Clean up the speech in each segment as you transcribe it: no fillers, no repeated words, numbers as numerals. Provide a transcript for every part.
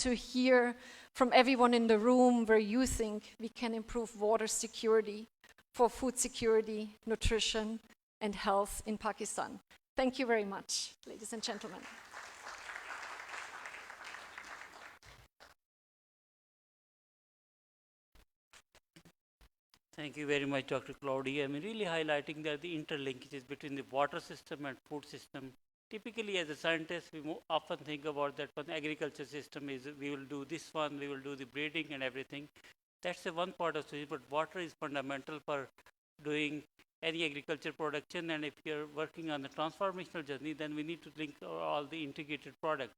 to hear from everyone in the room where you think we can improve water security for food security, nutrition, and health in Pakistan. Thank you very much, ladies and gentlemen. Thank you very much, Dr. Claudia. I mean, really highlighting that the interlinkages between the water system and food system. Typically, as a scientist, we often think about that one agriculture system is we will do this one, we will do the breeding and everything. That's the one part of it, but water is fundamental for doing any agriculture production. And if you're working on the transformational journey, then we need to link all the integrated products,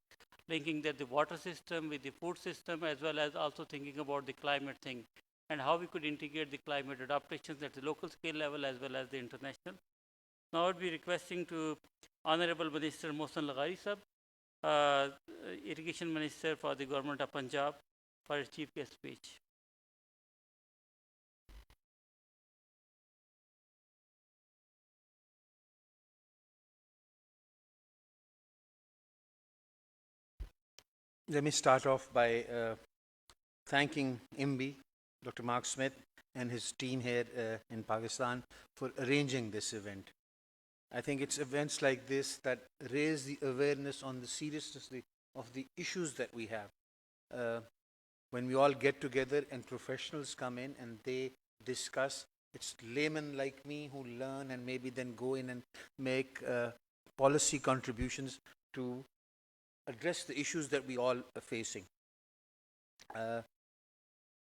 linking that the water system with the food system, as well as also thinking about the climate thing, and how we could integrate the climate adaptations at the local scale level as well as the international. Now I would be requesting to Honorable Minister Mohsen Laghari Sahab, Irrigation Minister for the Government of Punjab, for his chief guest speech. Let me start off by thanking IMBI, Dr. Mark Smith, and his team here in Pakistan for arranging this event. I think it's events like this that raise the awareness on the seriousness of the issues that we have. When we all get together and professionals come in and they discuss, it's laymen like me who learn and maybe then go in and make policy contributions to address the issues that we all are facing.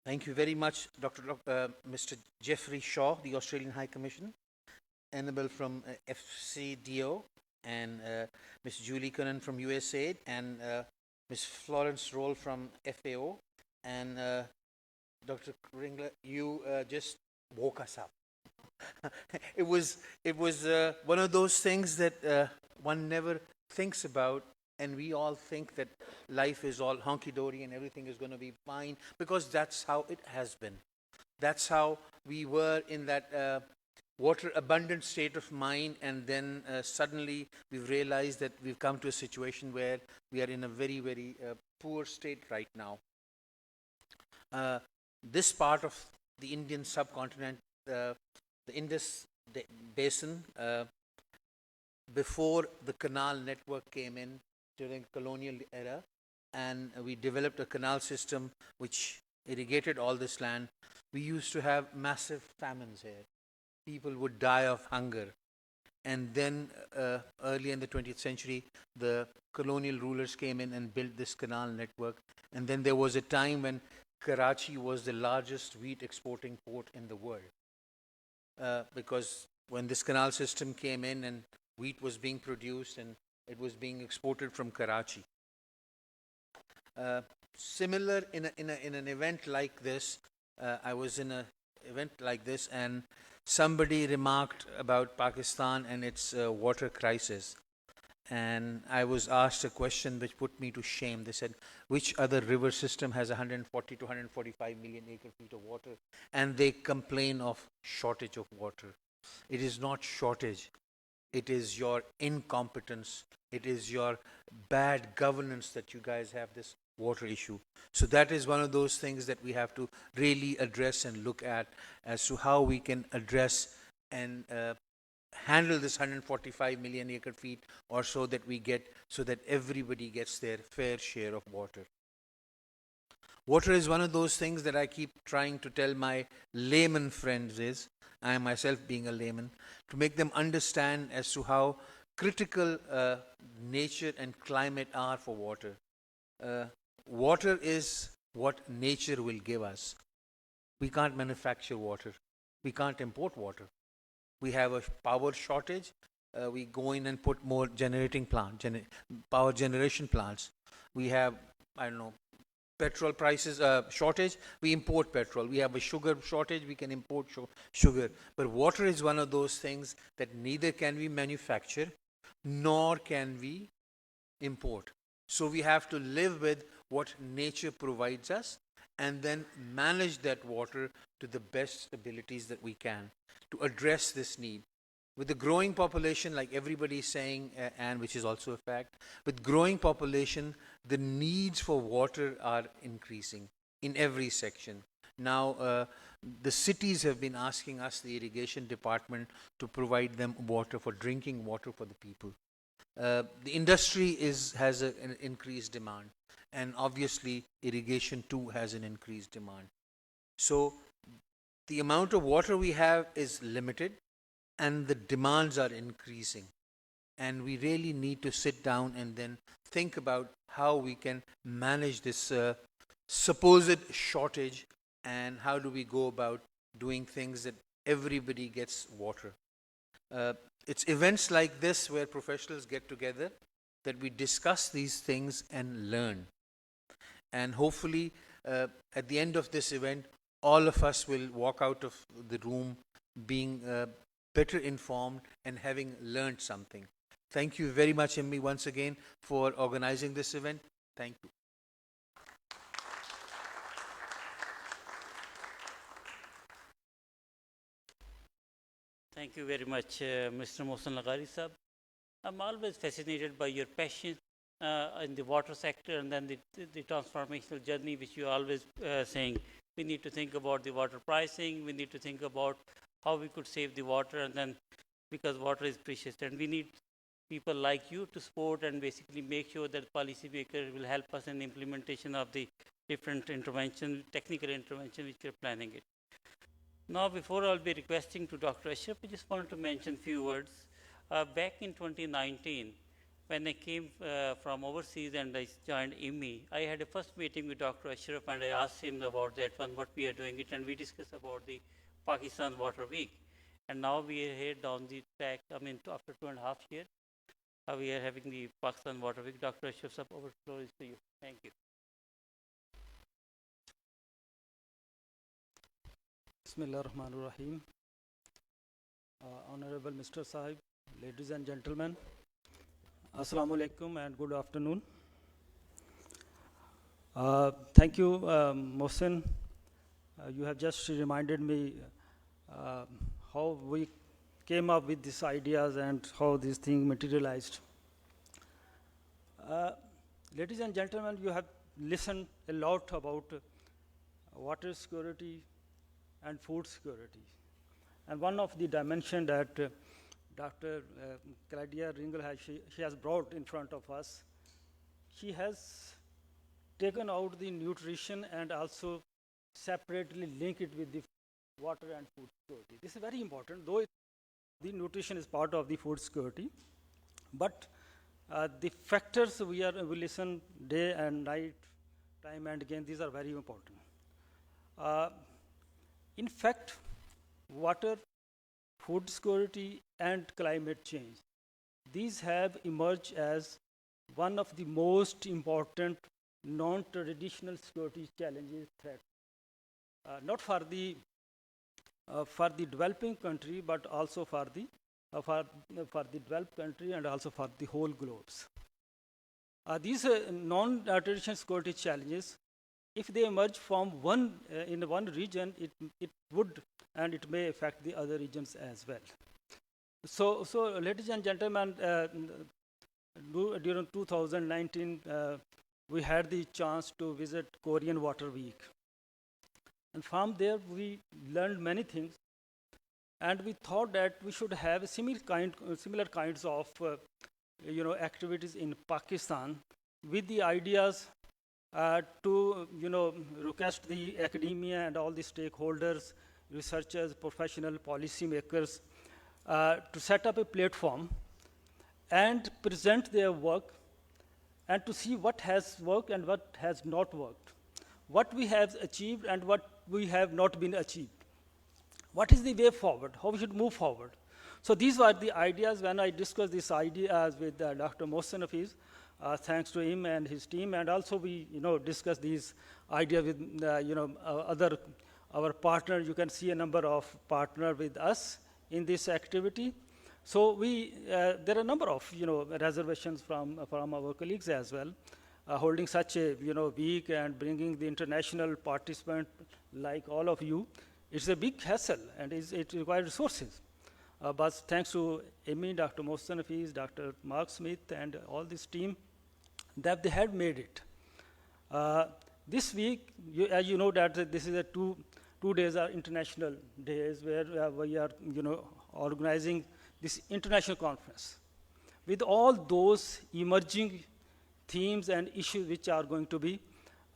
Thank you very much, Mr. Jeffrey Shaw, the Australian High Commissioner, Annabelle from FCDO, and Ms. Julie Cunnan from USAID, and Ms. Florence Roll from FAO, and Dr. Ringler, you just woke us up. It was one of those things that one never thinks about, and we all think that life is all honky-dory and everything is going to be fine, because that's how it has been. That's how we were in that water abundant state of mind, and then suddenly we've realized that we've come to a situation where we are in a very, very poor state right now. This part of the Indian subcontinent, the Indus Basin, before the canal network came in during the colonial era, and we developed a canal system which irrigated all this land, we used to have massive famines here. People would die of hunger. And then early in the 20th century, the colonial rulers came in and built this canal network. And then there was a time when Karachi was the largest wheat exporting port in the world. Because when this canal system came in and wheat was being produced and it was being exported from Karachi. Similar in an event like this, I was in an event like this, and somebody remarked about Pakistan and its water crisis. And I was asked a question which put me to shame. They said, which other river system has 140 to 145 million acre feet of water? And they complain of shortage of water. It is not shortage. It is your incompetence. It is your bad governance that you guys have this water issue. So that is one of those things that we have to really address and look at as to how we can address and handle this 145 million acre feet or so that we get, so that everybody gets their fair share of water. Water is one of those things that I keep trying to tell my layman friends, I myself being a layman, to make them understand as to how critical nature and climate are for water. Water is what nature will give us. We can't manufacture water. We can't import water. We have a power shortage. We go in and put more generating plant, power generation plants. We have, I don't know, petrol prices shortage. We import petrol. We have a sugar shortage. We can import sugar. But water is one of those things that neither can we manufacture nor can we import. So we have to live with what nature provides us and then manage that water to the best abilities that we can to address this need. With the growing population, like everybody is saying, and which is also a fact, with growing population, the needs for water are increasing in every section. Now, the cities have been asking us, the irrigation department, to provide them water for drinking water for the people. The industry has an increased demand, and obviously irrigation too has an increased demand. So the amount of water we have is limited, and the demands are increasing. And we really need to sit down and then think about how we can manage this supposed shortage, and how do we go about doing things that everybody gets water. It's events like this where professionals get together, that we discuss these things and learn. And hopefully, at the end of this event, all of us will walk out of the room being better informed and having learned something. Thank you very much, IWMI, once again for organizing this event. Thank you. Thank you very much, Mr. Mohsen Laghari Sahab. I'm always fascinated by your passion in the water sector, and then the transformational journey which you are always saying. We need to think about the water pricing, we need to think about how we could save the water, and then because water is precious, and we need people like you to support and basically make sure that policymakers will help us in the implementation of the different intervention, technical intervention which we are planning it. Now, before I'll be requesting to Dr. Ashraf, I just wanted to mention a few words. Back in 2019, when I came from overseas and I joined IWMI, I had a first meeting with Dr. Ashraf, and I asked him about that one, what we are doing it, and we discussed about the Pakistan Water Week. And now we are here down the track, after 2.5 years, we are having the Pakistan Water Week. Dr. Ashraf Sahab, over the floor is to you. Thank you. Bismillah ar-Rahman ar-Rahim. Honorable Mr. Sahib, ladies and gentlemen, Assalamu alaikum and good afternoon. Thank you, Mohsen. You have just reminded me how we came up with these ideas and how this thing materialized. Ladies and gentlemen, you have listened a lot about water security and food security. And one of the dimensions that Dr. Claudia Ringel she has brought in front of us, she has taken out the nutrition and also separately link it with the water and food security. This is very important, though the nutrition is part of the food security, but the factors we listen day and night, time and again, these are very important. In fact, water, food security, and climate change, these have emerged as one of the most important non-traditional security challenges, threats, not for the developing country, but also for the developed country and also for the whole globes. These non-traditional security challenges, if they emerge from in one region, it would and it may affect the other regions as well. So ladies and gentlemen, during 2019, we had the chance to visit Korean Water Week. And from there, we learned many things. And we thought that we should have similar kinds of activities in Pakistan, with the ideas to request the academia and all the stakeholders, researchers, professional policymakers, to set up a platform and present their work and to see what has worked and what has not worked, what we have achieved and what we have not been achieved. What is the way forward? How we should move forward? So these were the ideas when I discussed these ideas with Dr. Mohsen Hafiz, thanks to him and his team, and also we discussed these ideas with our partner. You can see a number of partners with us in this activity. So there are a number of reservations from our colleagues as well, holding such a week and bringing the international participant like all of you. It's a big hassle and it requires resources. But thanks to IWMI, Dr. Mohsen Hafiz, Dr. Mark Smith, and all this team, that they had made it. This week, as you know, that this is a two days are international days where we are, organizing this international conference with all those emerging themes and issues which are going to be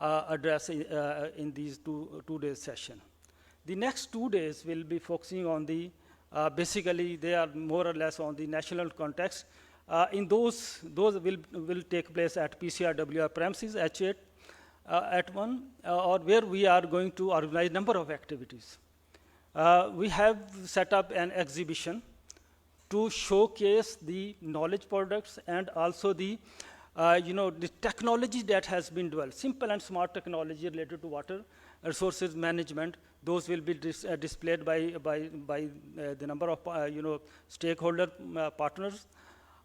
addressed in these two days session. The next 2 days will be focusing on the, basically they are more or less on the national context. In those will take place at PCRWR premises, H8, at one, or where we are going to organize number of activities. We have set up an exhibition to showcase the knowledge products and also the, the technology that has been developed, simple and smart technology related to water resources management. Those will be displayed by the number of, stakeholder partners.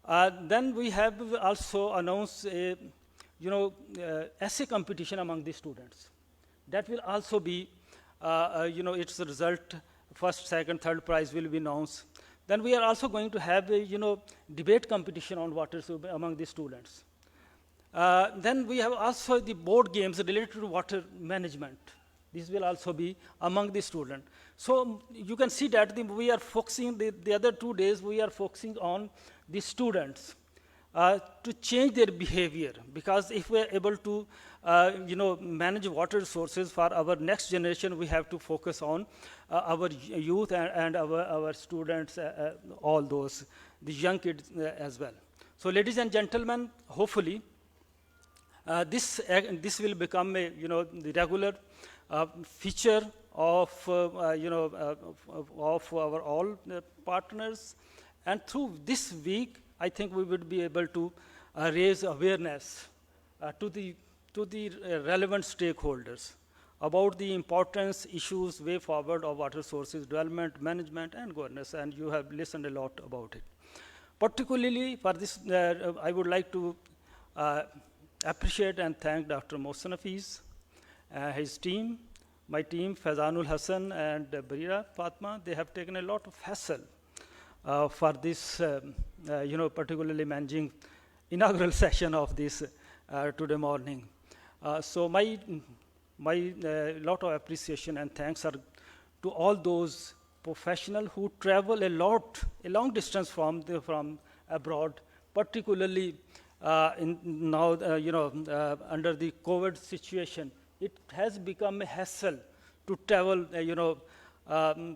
Then we have also announced a, essay competition among the students. That will also be, its result, first, second, third prize will be announced. Then we are also going to have a, debate competition on water among the students. Then we have also the board games related to water management. This will also be among the students. So you can see that we are focusing, the other 2 days, we are focusing on the students to change their behavior. Because if we are able to, manage water resources for our next generation, we have to focus on our youth and our students, all those, the young kids as well. So ladies and gentlemen, hopefully, this will become a, the regular feature of, of our all partners. And through this week, I think we would be able to raise awareness to the relevant stakeholders about the importance, issues, way forward of water sources, development, management, and governance. And you have listened a lot about it. Particularly for this, I would like to appreciate and thank Dr. Mohsen Hafiz, his team, my team, Faizanul Hassan and Barira Fatma. They have taken a lot of hassle for this, particularly managing inaugural session of this today morning. So my lot of appreciation and thanks are to all those professionals who travel a long distance from abroad, particularly in now, under the COVID situation. It has become a hassle to travel,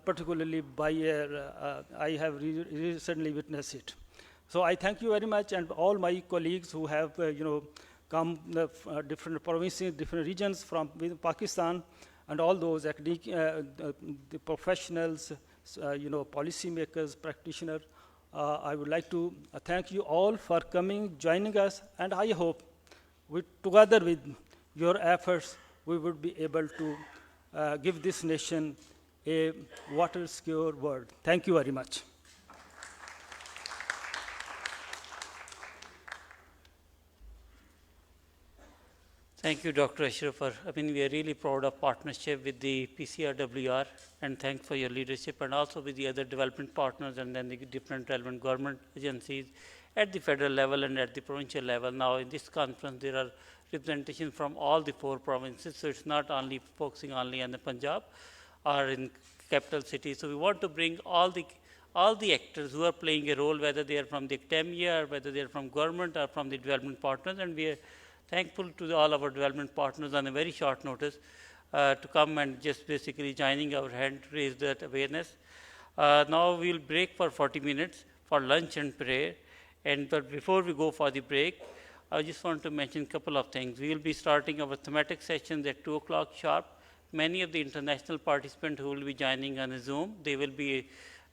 particularly by air. I have recently witnessed it. So I thank you very much, and all my colleagues who have, come different provinces, different regions from Pakistan, and all those academic, the professionals, policymakers, practitioners. I would like to thank you all for coming, joining us, and I hope together with your efforts, we would be able to give this nation a water-secure world. Thank you very much. Thank you, Dr. Ashraf. We are really proud of partnership with the PCRWR, and thanks for your leadership, and also with the other development partners and then the different relevant government agencies at the federal level and at the provincial level. Now, in this conference, there are representation from all the 4 provinces, so it's not only focusing only on the Punjab or in capital cities. So we want to bring all the actors who are playing a role, whether they are from the academia, or whether they are from government or from the development partners, and we are thankful to all our development partners on a very short notice to come and just basically joining our hand to raise that awareness. Now we'll break for 40 minutes for lunch and prayer. But before we go for the break, I just want to mention a couple of things. We will be starting our thematic sessions at 2 o'clock sharp. Many of the international participants who will be joining on Zoom, they will be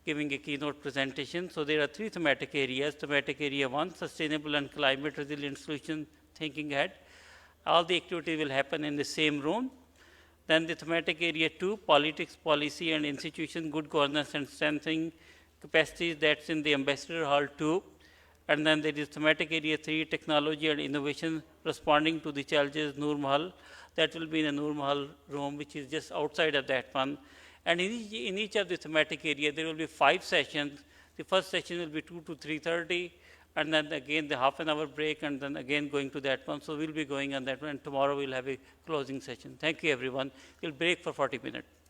giving a keynote presentation. So there are 3 thematic areas. Thematic area 1, sustainable and climate resilient solutions, thinking ahead. All the activity will happen in the same room. Then the thematic area 2, politics, policy and institution, good governance and strengthening capacities, that's in the Ambassador Hall 2. And then there is thematic area 3, technology and innovation, responding to the challenges, Noor Mahal. That will be in a Noor Mahal room, which is just outside of that one. And in each of the thematic area, there will be 5 sessions. The first session will be 2 to 3:30. and then again the half an hour break, and then again going to that one. So we'll be going on that one, and tomorrow we'll have a closing session. Thank you, everyone. We'll break for 40 minutes.